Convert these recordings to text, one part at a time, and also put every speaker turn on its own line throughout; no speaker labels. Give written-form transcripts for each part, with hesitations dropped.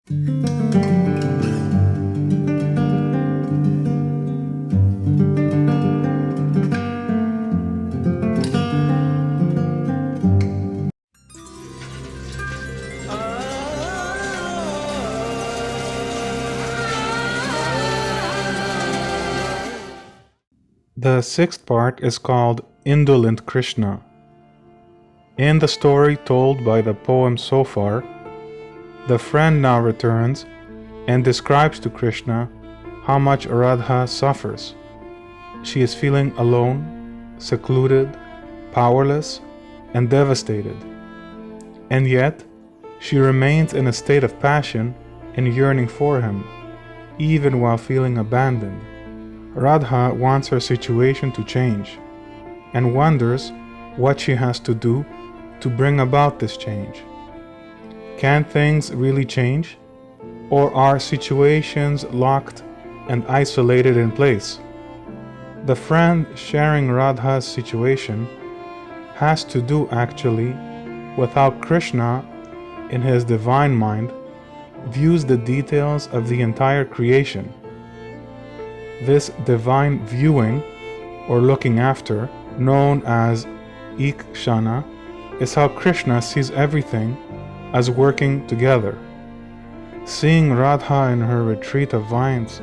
The sixth part is called Indolent Krishna. In the story told by the poem so far, the friend now returns and describes to Krishna how much Radha suffers. She is feeling alone, secluded, powerless, and devastated. And yet, she remains in a state of passion and yearning for him, even while feeling abandoned. Radha wants her situation to change and wonders what she has to do to bring about this change. Can things really change? Or are situations locked and isolated in place? The friend sharing Radha's situation has to do actually with how Krishna, in his divine mind, views the details of the entire creation. This divine viewing, or looking after, known as Ikshana, is how Krishna sees everything as working together. Seeing Radha in her retreat of vines,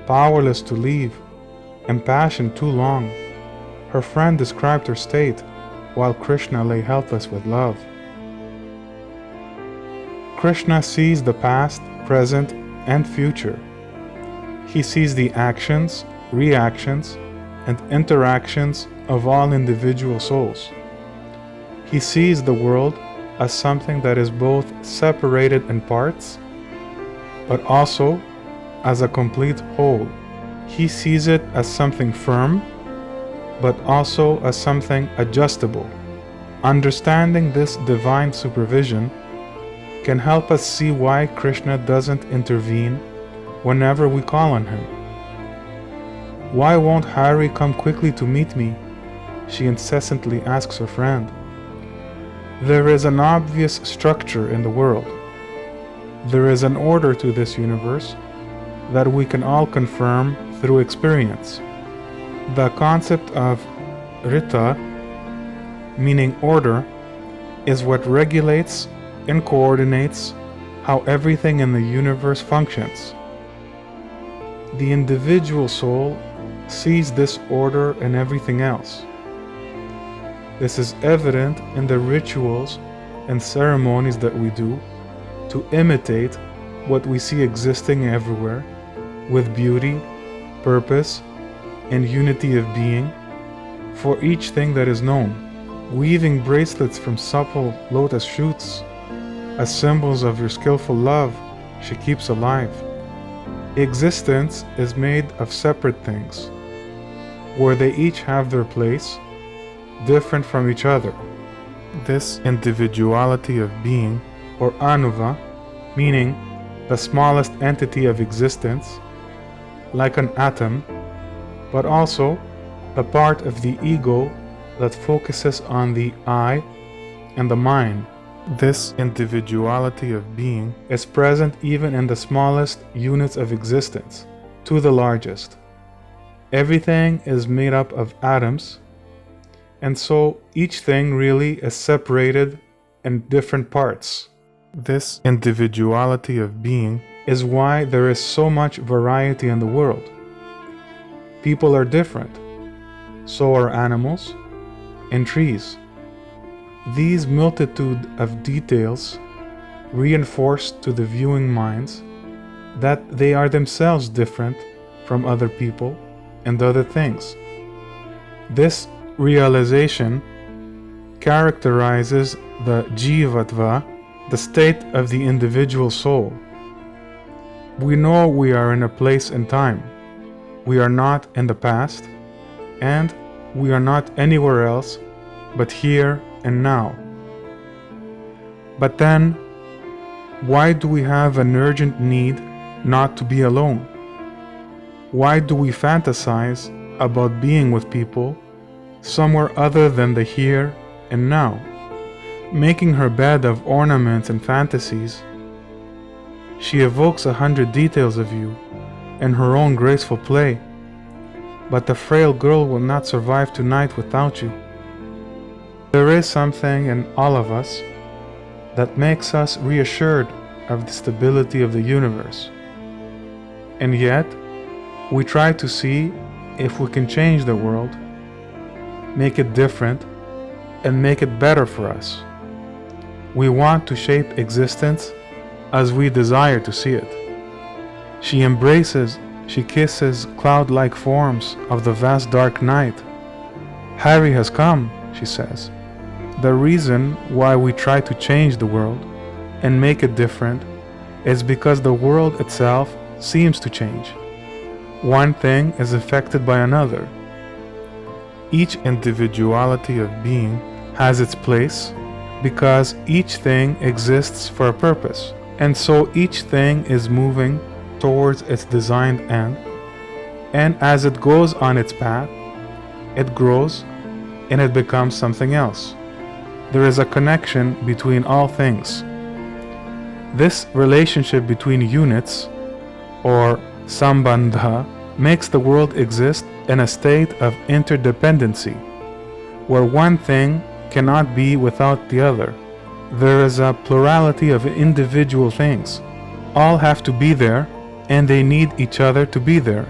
powerless to leave, impassioned too long, her friend described her state while Krishna lay helpless with love. Krishna sees the past, present, and future. He sees the actions, reactions, and interactions of all individual souls. He sees the world as something that is both separated in parts, but also as a complete whole. He sees it as something firm, but also as something adjustable. Understanding this divine supervision can help us see why Krishna doesn't intervene whenever we call on him. Why won't Hari come quickly to meet me? She incessantly asks her friend. There is an obvious structure in the world. There is an order to this universe that we can all confirm through experience. The concept of Rita, meaning order, is what regulates and coordinates how everything in the universe functions. The individual soul sees this order in everything else. This is evident in the rituals and ceremonies that we do to imitate what we see existing everywhere with beauty, purpose, and unity of being for each thing that is known. Weaving bracelets from supple lotus shoots as symbols of your skillful love she keeps alive. Existence is made of separate things, where they each have their place, different from each other. This individuality of being, or Anava, meaning the smallest entity of existence, like an atom, but also the part of the ego that focuses on the I and the mind. This individuality of being is present even in the smallest units of existence, to the largest. Everything is made up of atoms, and so each thing really is separated in different parts. This individuality of being is why there is so much variety in the world. People are different, so are animals and trees. These multitude of details reinforce to the viewing minds that they are themselves different from other people and other things. This realization characterizes the Jivavta, the state of the individual soul. We know we are in a place and time. We are not in the past, and we are not anywhere else but here and now. But then, why do we have an urgent need not to be alone? Why do we fantasize about being with people somewhere other than the here and now? Making her bed of ornaments and fantasies, She evokes 100 details of you in her own graceful play, but the frail girl will not survive tonight without you. There is something in all of us that makes us reassured of the stability of the universe. And yet, we try to see if we can change the world, make it different, and make it better for us. We want to shape existence as we desire to see it. She embraces, she kisses cloud-like forms of the vast dark night. Harry has come, she says. The reason why we try to change the world and make it different is because the world itself seems to change. One thing is affected by another. Each individuality of being has its place because each thing exists for a purpose, and so each thing is moving towards its designed end, and as it goes on its path, it grows and it becomes something else. There is a connection between all things. This relationship between units, or Sambandha, makes the world exist in a state of interdependency, where one thing cannot be without the other. There is a plurality of individual things. All have to be there, and they need each other to be there.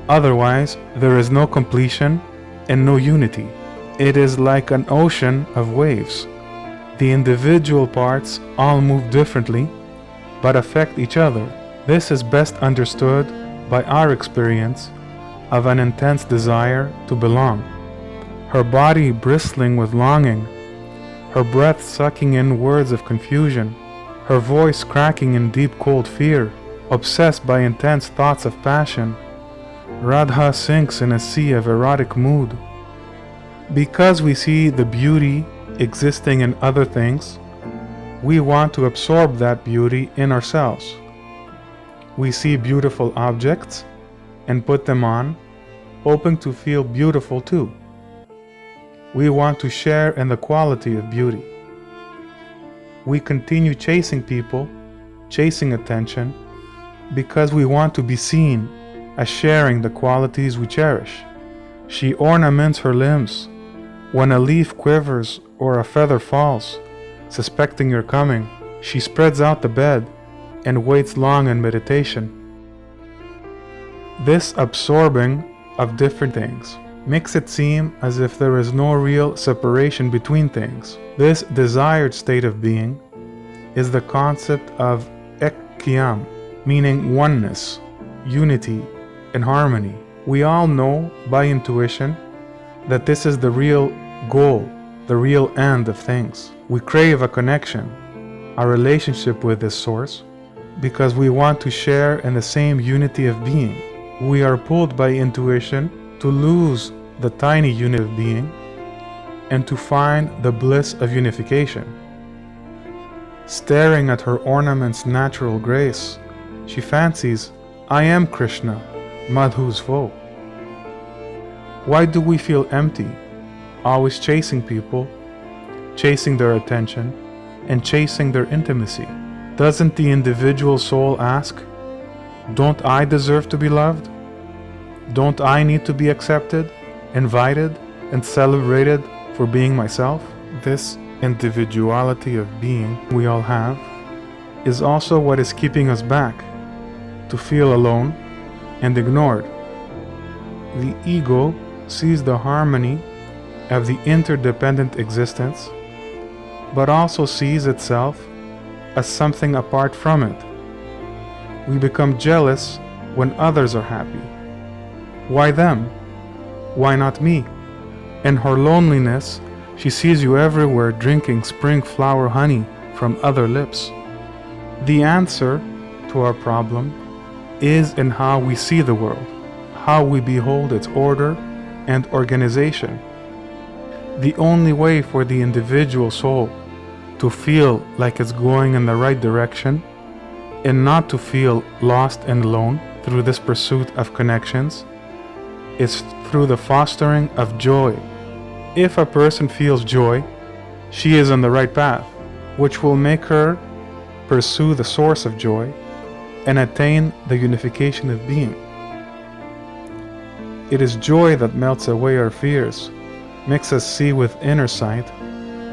Otherwise, there is no completion and no unity. It is like an ocean of waves. The individual parts all move differently, but affect each other. This is best understood by our experience of an intense desire to belong. Her body bristling with longing, her breath sucking in words of confusion, her voice cracking in deep cold fear, obsessed by intense thoughts of passion. Radha sinks in a sea of erotic mood. Because we see the beauty existing in other things, we want to absorb that beauty in ourselves. We see beautiful objects and put them on, hoping to feel beautiful too. We want to share in the quality of beauty. We continue chasing people, chasing attention, because we want to be seen as sharing the qualities we cherish. She ornaments her limbs. When a leaf quivers or a feather falls, suspecting your coming, she spreads out the bed and waits long in meditation. This absorbing of different things makes it seem as if there is no real separation between things. This desired state of being is the concept of Aikyam, meaning oneness, unity, and harmony. We all know by intuition that this is the real goal, the real end of things. We crave a connection, a relationship with this source, because we want to share in the same unity of being. We are pulled by intuition to lose the tiny unit of being and to find the bliss of unification. Staring at her ornament's natural grace, she fancies, I am Krishna, Madhu's foe. Why do we feel empty, always chasing people, chasing their attention, and chasing their intimacy? Doesn't the individual soul ask, don't I deserve to be loved? Don't I need to be accepted, invited, and celebrated for being myself? This individuality of being we all have is also what is keeping us back, to feel alone and ignored. The ego sees the harmony of the interdependent existence, but also sees itself as something apart from it. We become jealous when others are happy. Why them? Why not me? In her loneliness, she sees you everywhere drinking spring flower honey from other lips. The answer to our problem is in how we see the world, how we behold its order and organization. The only way for the individual soul to feel like it's going in the right direction and not to feel lost and alone through this pursuit of connections is through the fostering of joy. If a person feels joy, she is on the right path, which will make her pursue the source of joy, and attain the unification of being. It is joy that melts away our fears, makes us see with inner sight,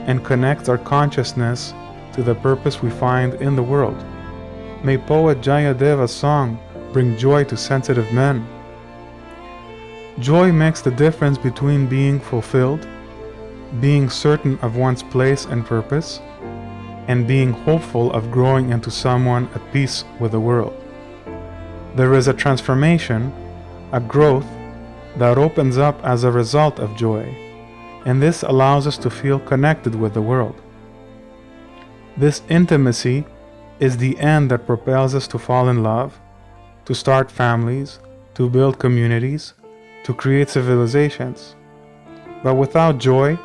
and connects our consciousness to the purpose we find in the world. May poet Jayadeva's song bring joy to sensitive men. Joy makes the difference between being fulfilled, being certain of one's place and purpose, and being hopeful of growing into someone at peace with the world. There is a transformation, a growth, that opens up as a result of joy, and this allows us to feel connected with the world. This intimacy is the end that propels us to fall in love, to start families, to build communities, to create civilizations. But without joy,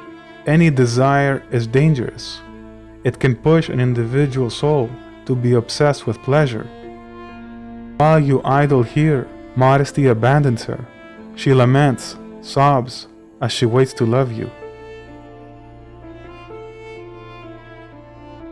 any desire is dangerous. It can push an individual soul to be obsessed with pleasure. While you idle here, modesty abandons her. She laments, sobs, as she waits to love you.